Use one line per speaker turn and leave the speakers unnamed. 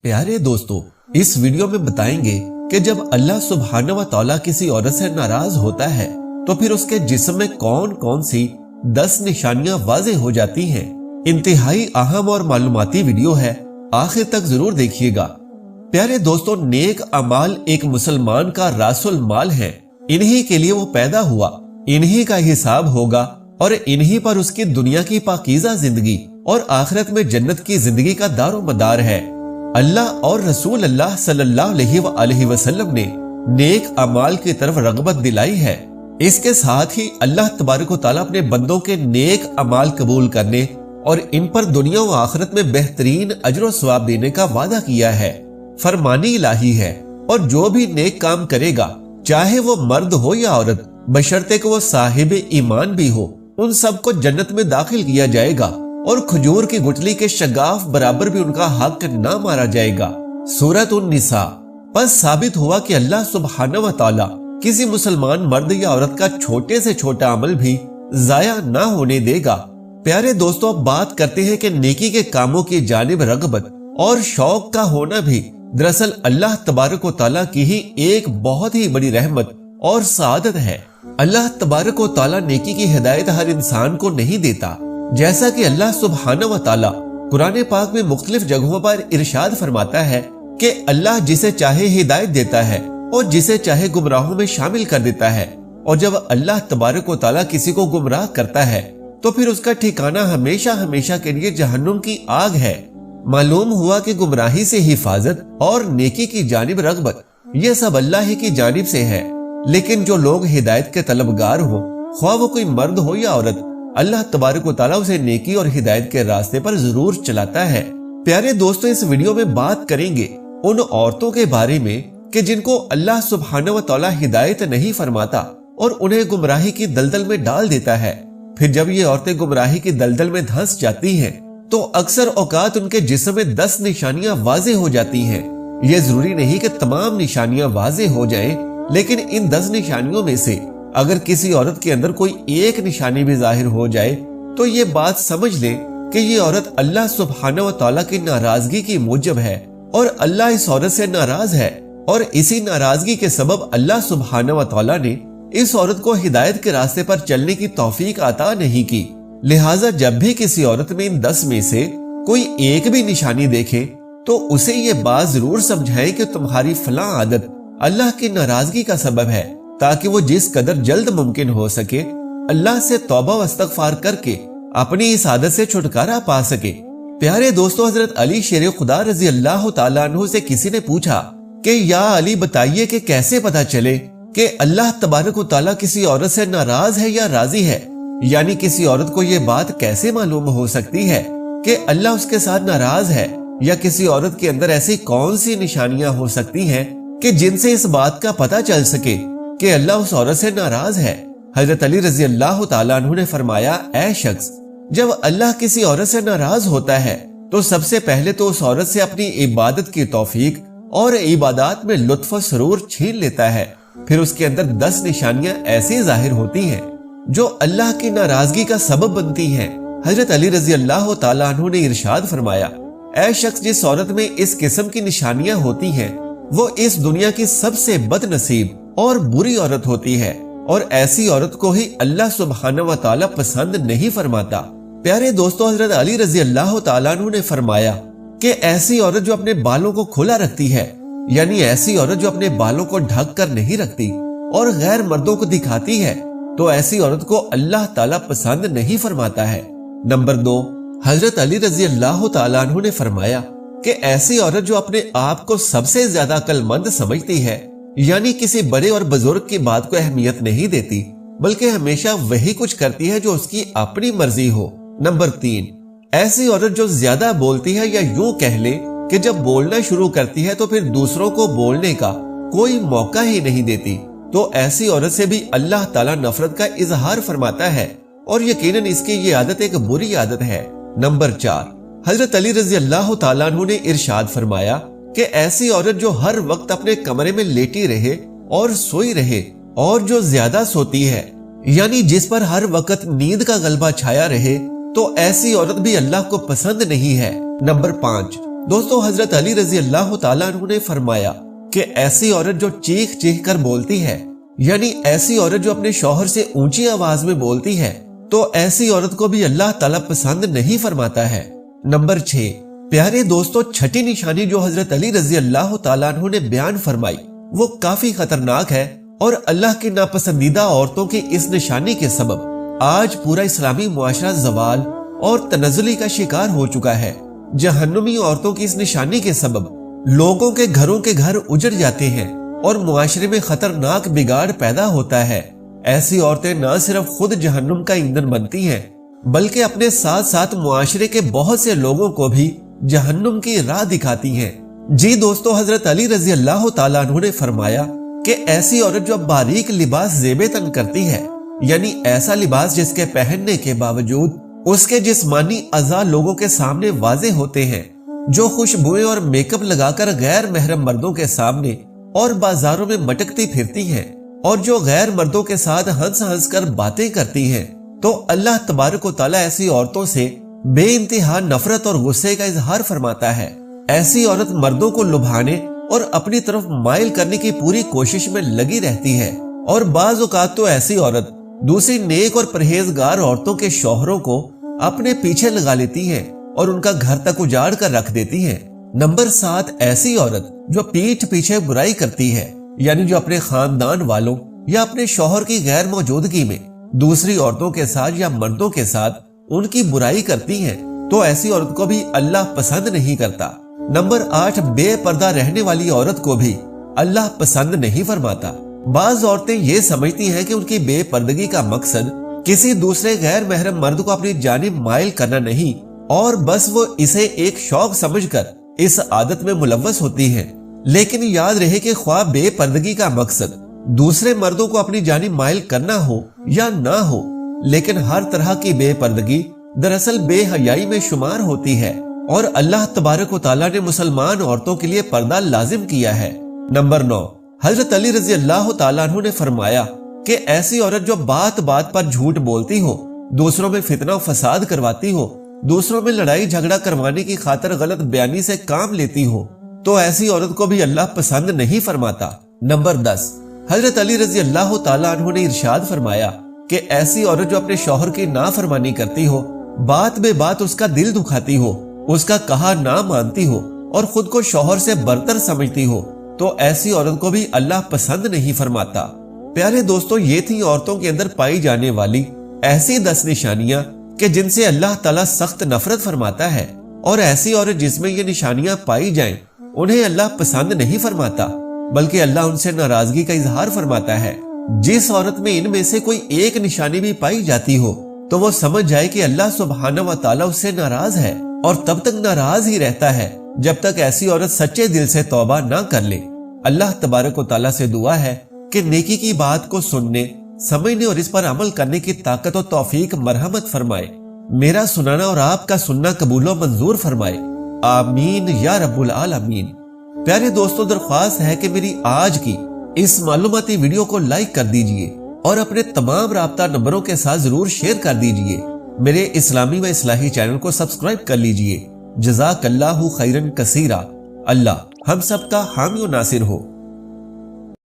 प्यारे दोस्तों, इस वीडियो में बताएंगे कि जब अल्लाह सुब्हानहू व तआला किसी औरत से नाराज होता है तो फिर उसके जिस्म में कौन कौन सी 10 निशानियां वाज़ेह हो जाती हैं। इंतहाई अहम और मालूमाती वीडियो है, आखिर तक जरूर देखिएगा। प्यारे दोस्तों, नेक अमाल एक मुसलमान का रासुल माल है। इन्हीं के लिए वो पैदा हुआ, इन्हीं का हिसाब होगा और इन्हीं पर उसकी दुनिया की पाकीज़ा जिंदगी और आखिरत में जन्नत की जिंदगी का दारो मदार है। अल्लाह और रसूल अल्लाह सल्लल्लाहु अलैहि वसल्लम ने नेक अमाल की तरफ रगबत दिलाई है। इसके साथ ही अल्लाह तबारक व तआला अपने बंदों के नेक अमाल कबूल करने और इन पर दुनिया व आखिरत में बेहतरीन अजर व सवाब देने का वादा किया है। फरमानी इलाही है और जो भी नेक काम करेगा, चाहे वो मर्द हो या औरत, बशर्ते कि वो साहिब ईमान भी हो, उन सबको जन्नत में दाखिल किया जाएगा और खजूर की गुठली के शगाफ बराबर भी उनका हक ना मारा जाएगा। सूरत उन-निसा। बस साबित हुआ कि अल्लाह सुब्हानहू व तआला किसी मुसलमान मर्द या औरत का छोटे से छोटा अमल भी जाया ना होने देगा। प्यारे दोस्तों, अब बात करते हैं कि नेकी के कामों की जानिब रगबत और शौक का होना भी दरअसल अल्लाह तबारक व तआला की ही एक बहुत ही बड़ी रहमत और सादत है। अल्लाह तबारक व तआला नेकी की हिदायत हर इंसान को नहीं देता। जैसा कि अल्लाह सुब्हानहू व तआला कुरान पाक में मुख्तलिफ जगहों पर इरशाद फरमाता है कि अल्लाह जिसे चाहे हिदायत देता है और जिसे चाहे गुमराहों में शामिल कर देता है। और जब अल्लाह तबारक व तआला किसी को गुमराह करता है तो फिर उसका ठिकाना हमेशा हमेशा के लिए जहन्नुम की आग है। मालूम हुआ कि गुमराही से हिफाजत और नेकी की जानिब रगबत ये सब अल्लाह ही की जानिब से है। लेकिन जो लोग हिदायत के तलबगार हो, ख्वाह वो कोई मर्द हो या औरत, अल्लाह तबारक व तआला उसे नेकी और हिदायत के रास्ते पर जरूर चलाता है। प्यारे दोस्तों, इस वीडियो में बात करेंगे उन औरतों के बारे में कि जिनको अल्लाह सुब्हानहू व तआला हिदायत नहीं फरमाता और उन्हें गुमराही की दलदल में डाल देता है। फिर जब ये औरतें गुमराही की दलदल में धंस जाती हैं तो अक्सर औकात उनके जिस्म में 10 निशानियां वाज़ेह हो जाती हैं। ये जरूरी नहीं कि तमाम निशानियां वाज़ेह हो जाएं, लेकिन इन 10 निशानियों में से अगर किसी औरत के अंदर कोई एक निशानी भी जाहिर हो जाए तो ये बात समझ लें कि ये औरत अल्लाह सुब्हानहू व तआला की नाराजगी की मूजब है और अल्लाह इस औरत से नाराज है। और इसी नाराजगी के सबब अल्लाह सुब्हानहू व तआला ने इस औरत को हिदायत के रास्ते पर चलने की तौफीक अता नहीं की। लिहाजा जब भी किसी औरत में इन 10 में से कोई एक भी निशानी देखे तो उसे ये बात जरूर समझाएं कि तुम्हारी फलां आदत अल्लाह की नाराजगी का सबब है, ताकि वो जिस कदर जल्द मुमकिन हो सके अल्लाह से तौबा व इस्तगफार करके अपनी इस आदत से छुटकारा पा सके। प्यारे दोस्तों, हजरत अली शेर खुदा रजी अल्लाह तआला अन्हु से किसी ने पूछा कि या अली बताइए कि कैसे पता चले कि अल्लाह तबारक व तआला किसी औरत से नाराज है या राजी है, यानी किसी औरत को ये बात कैसे मालूम हो सकती है कि अल्लाह उसके साथ नाराज है, या किसी औरत के अंदर ऐसी कौन सी निशानियां हो सकती हैं कि जिनसे इस बात का पता चल सके कि अल्लाह उस औरत से नाराज है। हजरत अली रजी अल्लाह तआला अन्हु ने फरमाया, ऐ शख्स, जब अल्लाह किसी औरत से नाराज होता है तो सबसे पहले तो उस औरत से अपनी इबादत की तौफीक और इबादत में लुत्फ व सुरूर छीन लेता है। फिर उसके अंदर 10 निशानियां ऐसी जाहिर होती हैं जो अल्लाह की नाराजगी का सबब बनती हैं। हजरत अली रजी अल्लाह तआला अन्हु ने इरशाद फरमाया, ऐ शख्स, जिस औरत में इस किस्म की निशानियां होती हैं वो इस दुनिया की सबसे बदनसीब और बुरी औरत होती है, और ऐसी औरत को ही अल्लाह सुब्हानहू व तआला पसंद नहीं फरमाता। प्यारे दोस्तों, हजरत अली रजी अल्लाह तआला अन्हु ने फरमाया कि ऐसी औरत जो अपने बालों को खुला रखती है, यानी ऐसी औरत जो अपने बालों को ढक कर नहीं रखती और गैर मर्दों को दिखाती है, तो ऐसी औरत को अल्लाह ताला पसंद नहीं फरमाता है। नंबर 2, हजरत अली रजी अल्लाह तआला अन्हु ने फरमाया कि ऐसी औरत जो अपने आप को सबसे ज्यादा अक्लमंद समझती है, यानी किसी बड़े और बुजुर्ग की बात को अहमियत नहीं देती, बल्कि हमेशा वही कुछ करती है जो उसकी अपनी मर्जी हो। नंबर 3, ऐसी औरत जो ज्यादा बोलती है, या यूं कह ले कि जब बोलना शुरू करती है तो फिर दूसरों को बोलने का कोई मौका ही नहीं देती, तो ऐसी औरत से भी अल्लाह ताला नफरत का इजहार फरमाता है, और यकीनन इसकी ये आदत एक बुरी आदत है। नंबर 4, हजरत अली रजी अल्लाह तआला अन्हु ने इरशाद फरमाया कि ऐसी औरत जो हर वक्त अपने कमरे में लेटी रहे और सोई रहे, और जो ज्यादा सोती है, यानी जिस पर हर वक्त नींद का गलबा छाया रहे, तो ऐसी औरत भी अल्लाह को पसंद नहीं है। नंबर 5, दोस्तों हजरत अली रजी अल्लाह ताला अन्हु ने फरमाया कि ऐसी औरत जो चीख चीख कर बोलती है, यानी ऐसी औरत जो अपने शौहर से ऊंची आवाज में बोलती है, तो ऐसी औरत को भी अल्लाह ताला पसंद नहीं फरमाता है। नंबर 6, प्यारे दोस्तों, छठी निशानी जो हजरत अली रजी अल्लाह ताला अन्हु ने बयान फरमाई वो काफी खतरनाक है और अल्लाह की नापसंदीदा औरतों की इस निशानी के सबब आज पूरा इस्लामी मुआशरा जवाल और तनज़्ज़ुली का शिकार हो चुका है। जहन्नुमी औरतों की इस निशानी के सबब लोगों के घरों के घर उजड़ जाते हैं और मुआशरे में खतरनाक बिगाड़ पैदा होता है। ऐसी औरतें न सिर्फ खुद जहन्नुम का ईंधन बनती हैं, बल्कि अपने साथ साथ मुआशरे के बहुत से लोगों को भी जहन्नुम की राह दिखाती हैं। जी दोस्तों, हजरत अली रजी अल्लाह ताला अन्हु ने फरमाया कि ऐसी औरत जो बारीक लिबास ज़ेबे तन करती है, यानी ऐसा लिबास जिसके पहनने के बावजूद उसके जिस्मानी अज़ा लोगों के सामने वाज़े होते हैं, जो खुशबुएं और मेकअप लगाकर गैर महरम मर्दों के सामने और बाजारों में मटकती फिरती हैं और जो गैर मर्दों के साथ हंस हंस कर बातें करती हैं, तो अल्लाह तबारक व तआला ऐसी औरतों से बेइंतहा नफरत और गुस्से का इजहार फरमाता है। ऐसी औरत मर्दों को लुभाने और अपनी तरफ माइल करने की पूरी कोशिश में लगी रहती है और बाज़ औक़ात तो ऐसी औरत दूसरी नेक और परहेजगार औरतों के शौहरों को अपने पीछे लगा लेती है और उनका घर तक उजाड़ कर रख देती है। नंबर 7, ऐसी औरत जो पीठ पीछे बुराई करती है, यानी जो अपने खानदान वालों या अपने शौहर की गैर मौजूदगी में दूसरी औरतों के साथ या मर्दों के साथ उनकी बुराई करती हैं, तो ऐसी औरत को भी अल्लाह पसंद नहीं करता। नंबर 8, बेपर्दा रहने वाली औरत को भी अल्लाह पसंद नहीं फरमाता। बाज औरतें ये समझती हैं कि उनकी बेपर्दगी का मकसद किसी दूसरे गैर महरम मर्द को अपनी जानिब माइल करना नहीं, और बस वो इसे एक शौक समझकर इस आदत में मुलव्वस होती हैं। लेकिन याद रहे कि ख्वाह बेपर्दगी का मकसद दूसरे मर्दों को अपनी जानिब माइल करना हो या ना हो, लेकिन हर तरह की बेपर्दगी दरअसल बेहयाई में शुमार होती है और अल्लाह तबारक व तआला ने मुसलमान औरतों के लिए पर्दा लाजिम किया है। नंबर 9, हजरत अली रजी अल्लाह तआला अन्हु ने फरमाया कि ऐसी औरत जो बात बात पर झूठ बोलती हो, दूसरों में फितना फसाद करवाती हो, दूसरों में लड़ाई झगड़ा करवाने की खातिर गलत बयानी से काम लेती हो, तो ऐसी औरत को भी अल्लाह पसंद नहीं फरमाता। नंबर 10, हजरत अली रजी अल्लाह तआला अन्हु ने इरशाद फरमाया कि ऐसी औरत जो अपने शौहर की नाफरमानी करती हो, बात बे बात उसका दिल दुखाती हो, उसका कहा ना मानती हो और खुद को शौहर से बरतर समझती हो, तो ऐसी औरत को भी अल्लाह पसंद नहीं फरमाता। प्यारे दोस्तों, ये थी औरतों के अंदर पाई जाने वाली ऐसी 10 निशानियां कि जिनसे अल्लाह ताला सख्त नफरत फरमाता है, और ऐसी औरत जिसमें ये निशानियां पाई जाएं उन्हें अल्लाह पसंद नहीं फरमाता, बल्कि अल्लाह उनसे नाराजगी का इजहार फरमाता है। जिस औरत में इनमें से कोई एक निशानी भी पाई जाती हो तो वो समझ जाए कि अल्लाह सुब्हानहू व तआला उससे नाराज है, और तब तक नाराज ही रहता है जब तक ऐसी औरत सच्चे दिल से तौबा ना कर ले। अल्लाह तबारक व तआला से दुआ है कि नेकी की बात को सुनने, समझने और इस पर अमल करने की ताकत और तौफीक मरहमत फरमाए। मेरा सुनाना और आपका सुनना कबूल व मंजूर फरमाए, आमीन या रब्बुल आलमीन। प्यारे दोस्तों, दरख्वास्त है कि मेरी आज की इस मालूमाती वीडियो को लाइक कर दीजिए और अपने तमाम राब्ता नंबरों के साथ जरूर शेयर कर दीजिए। मेरे इस्लामी व इस्लाही चैनल को सब्सक्राइब कर लीजिए। जज़ाकल्लाहु खैरन कसीरा। अल्लाह हम सबका हामी और नासिर हो।